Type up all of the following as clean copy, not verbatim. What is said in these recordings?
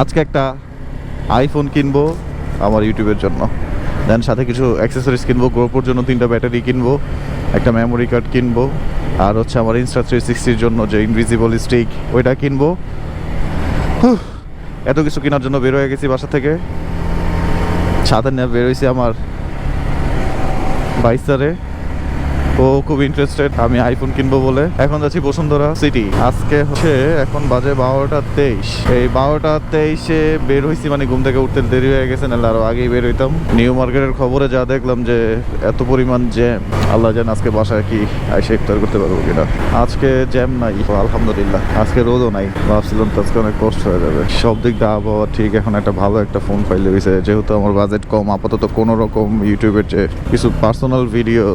আজকে একটা আইফোন কিনবো আমার ইউটিউবের জন্য, দেন সাথে কিছু অ্যাক্সেসরিজ কিনবো, গ্রোপোর জন্য 3টা ব্যাটারি কিনবো, একটা মেমোরি কার্ড কিনবো, আর হচ্ছে আমার Insta360-র জন্য যে ইনভিজিবল স্টিক ওইটা কিনবো। এত কিছু কেনার জন্য বের হয়ে গেছি বাসা থেকে। সাথে নিয়ে বের হয়েছি আমার বাইসারে, ও খুব ইন্টারেস্টেড আমি আইফোন কিনবো বলে। এখন যাচ্ছি বসুন্ধরা সিটি। আজকে হচ্ছে এখন বাজে 12টা 23। এই 12টা 23-এ বের হয়েছি, মানে ঘুম থেকে উঠতে দেরি হয়ে গেছে, নাহলে আরো আগেই বের হইতাম। নিউ মার্কেটের খবরে যা দেখলাম যে এত পরিমাণ জ্যাম, আল্লাহ জানে আজকে বাসায় কি আইসে ইফতার করতে পারবো কিনা। আজকে জ্যাম নাই, আলহামদুলিল্লাহ। আজকে রোদও নাই, ভাবছিলাম তো আজকে অনেক কষ্ট হয়ে যাবে। সব দিক দিয়ে আবহাওয়া ঠিক। এখন একটা ভালো একটা ফোন পাইলে হয়েছে, যেহেতু আমার বাজেট কম। আপাতত কোনো রকম ইউটিউবের যে কিছু পার্সোনাল ভিডিও,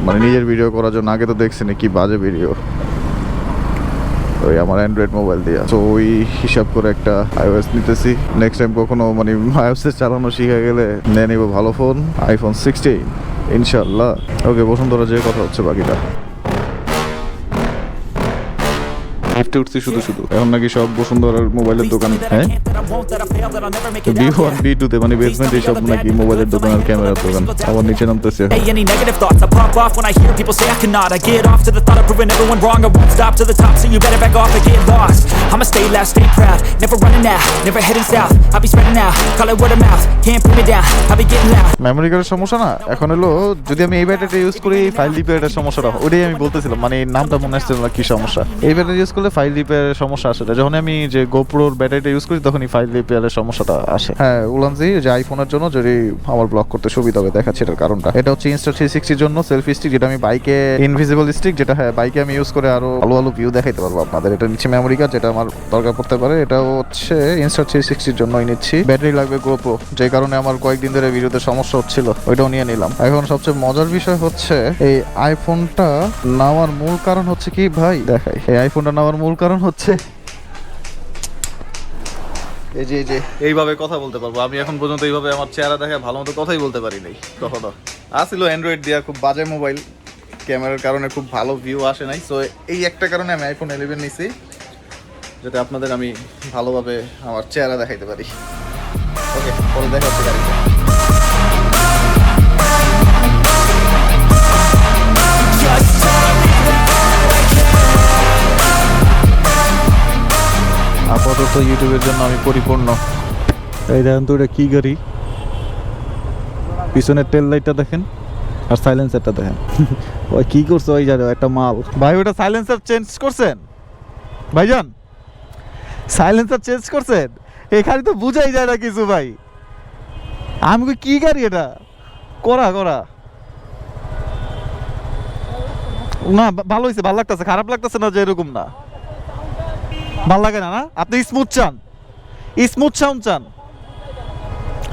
মানে নিজের ভিডিও করার জন্য, আগে তো দেখছি না কি বাজে ভিডিও ওই আমার অ্যান্ড্রয়েড মোবাইল দিয়ে। তো ওই হিসাব করে একটা iOS নিতেছি। নেক্সট টাইম কখনো মানে iOS চালানো শিখে গেলে নিয়ে নিব ভালো ফোন, iPhone 16 ইনশাল্লাহ। ওকে, বসুন্ধরা যে কথা হচ্ছে বাকিটা। লিফটে উঠছি শুধু শুধু। এখন নাকি সব বসুন্ধরার মোবাইলের দোকান, হ্যাঁ B1 B2-তে মানে বেসমেন্টে সব নাকি মোবাইলের দোকান আর ক্যামেরার দোকান। আবার নিচে নামতেছে। Any negative thoughts I pop off when I hear people say I cannot. I get off to the thought of proving everyone wrong. I won't stop to the top, so you better back off and get lost. I'ma stay loud, stay proud, never running out, never heading south. I'll be spreading out, call it word of mouth. Can't put me down, I'll be getting loud. Memory কার্ডের সমস্যা না, এখন হলো যদি আমি এই ব্যাটারিটা use করি ফাইল রিপেয়ারের সমস্যাটা, ওইটাই আমি বলতেছিলাম। মানে নামটা মনে আসছিল না কি সমস্যা। এই ব্যাটারি ইউজ করলে ফাইল রিপেয়ারের সমস্যা আসে। যখন আমি যে গোপ্রোর ব্যাটারিটা ইউজ করি তখনই ফাইল রিপেয়ারের সমস্যাটা আসে। হ্যাঁ, উলানজি যে আইফোনের জন্য যদি আমার ব্লগ করতে সুবিধা হবে, দেখাচ্ছি এটার কারণটা। এটা হচ্ছে Insta360-র জন্য সেলফি স্টিক, যেটা আমি বাইকে ইনভিজিবল স্টিক, যেটা হ্যাঁ বাইকে আমি ইউজ করে আরো ভালো ভালো ভিউ দেখাইতে পারবো আপনাদের। এটা নিচ্ছে মেমোরি কার্ড, যেটা আমার দরকার পড়তে পারে। এটা হচ্ছে Insta360-র জন্যই নিচ্ছি। ব্যাটারি লাগবে গোপ্রো, যে কারণে আমার কয়েকদিন ধরে ভিডিওতে সমস্যা হচ্ছিল, ওইটাও নিয়ে নিলাম। এখন সবচেয়ে মজার বিষয় হচ্ছে এই আইফোনটা নেওয়ার মূল কারণ হচ্ছে কি ভাই, দেখাই। এই আইফোনটা নেওয়ার মূল কারণ হচ্ছে এই যে এইভাবে কথা বলতে পারবো। আমি এখন পর্যন্ত এইভাবে আমার চেহারা দেখে ভালো মতো কথাই বলতে পারি নাই কখনো। আসছিল অ্যান্ড্রয়েড দিয়া খুব বাজে মোবাইল, ক্যামেরার কারণে খুব ভালো ভিউ আসে নাই। সো এই একটা কারণে আমি আইফোন 11 নিছি, যাতে আপনাদের আমি ভালোভাবে আমার চেহারা দেখাইতে পারি। ওকে, পরে দেখা হচ্ছে গাড়িতে। আপাতত ইউটিউবের জন্য আমি পরিপূর্ণ। এই দেখেন তো, এটা কি গাড়ি, পিছনের টেল লাইটটা দেখেন আর সাইলেন্সারটা দেখেন। ওই কি করছে ওই জায়গায় একটা মাল। ভাই ওটা সাইলেন্সার চেঞ্জ করছেন ভাইজান? সাইলেন্সার চেঞ্জ করছেন? এই গাড়ি তো বুঝাই যায় না কিছু ভাই। আমি কি গাড়ি এটা করা না? ভালো হয়েছে, ভালো লাগতেছে, খারাপ লাগতেছে না যে এরকম না, ভাল লাগে না। না আপনি স্মুথ চান, স্মুথ সাউন্ড চান?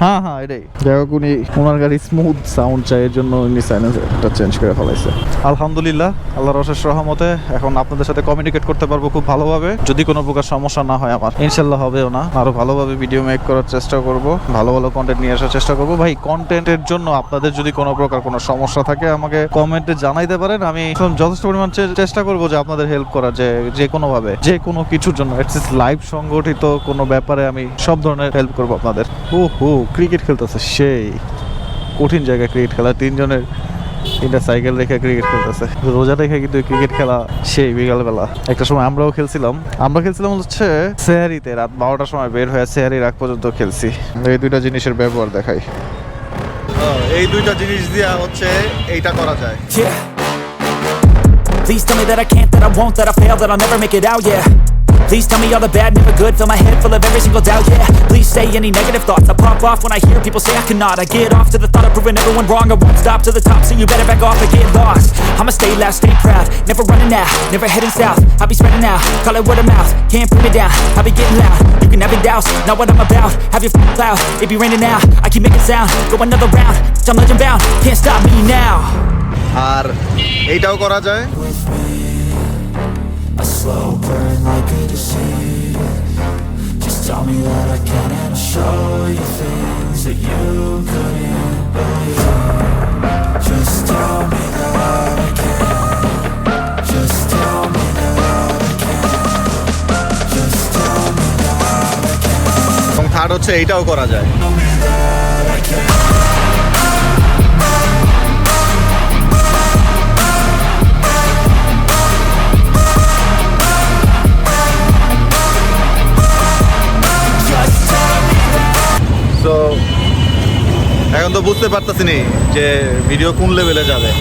হ্যাঁ এটাই। যাই হোক, ওনার গাড়ি স্মুথ সাউন্ড চাই, এর জন্য উনি সাইলেন্সারটা চেঞ্জ করে ফেলাইছে। আলহামদুলিল্লাহ, আল্লাহর অশেষ রহমতে এখন আপনাদের সাথে কমিউনিকেট করতে পারবো খুব ভালোভাবে। যদি কোনো প্রকার সমস্যা না হয় আমার, ইনশাল্লাহ হবেও না, আরো ভালোভাবে ভিডিও মেক করার চেষ্টা করব, ভালো ভালো কন্টেন্ট নিয়ে আসার চেষ্টা করব। ভাই কন্টেন্টের জন্য আপনাদের যদি কোনো প্রকার কোনো সমস্যা থাকে আমাকে কমেন্টে জানাইতে পারেন। আমি যথেষ্ট পরিমাণ চেষ্টা করবো যে আপনাদের হেল্প করার, যে কোনোভাবে যে কোনো কিছুর জন্য, লাইভ সংগঠিত কোনো ব্যাপারে আমি সব ধরনের হেল্প করবো আপনাদের। ক্রিকেট খেলতেছে, সেই কঠিন জায়গায় ক্রিকেট খেলা। 3 জনের 3টা সাইকেল রেখে ক্রিকেট খেলতেছে। রোজা রেখে কিন্তু ক্রিকেট খেলা সেই বিকালবেলা। একটা সময় আমরাও খেলছিলাম। আমরা খেলছিলাম হচ্ছে সেহারিতে, রাত 12টার সময় বের হয়ে সেহারির আগ পর্যন্ত খেলছি। এই 2টা জিনিসের ব্যবহার দেখাই। এই 2টা জিনিস দিয়া হচ্ছে এইটা করা যায়। Please tell me that I can't, that I won't, that I fail, that I'll never make it out, yeah. Please tell me all the bad, never good. Fill my head full of every single doubt, yeah. Please say any negative thoughts I pop off when I hear people say I cannot. I get off to the thought of proving everyone wrong. I won't stop to the top, so you better back off and get lost. I'ma stay loud, stay proud, never running out, never heading south. I'll be spreading out, call it word of mouth. Can't put me down, I'll be getting loud. You can have it douse, not what I'm about. Have your cloud, it be raining now. I keep making sound, go another round. I'm legend bound, can't stop me now. আর এইটাও করা যায়। A slow burn like a disease. Just tell me that I can and I'll show you things that you couldn't believe. Just tell me that I can. Just tell me that I can. Just tell me that I can. Third হচ্ছে এইটাও করা যায়। So এখন তো বুঝতে পারতেছি নি যে ভিডিও কোন লেভেলে যাবে।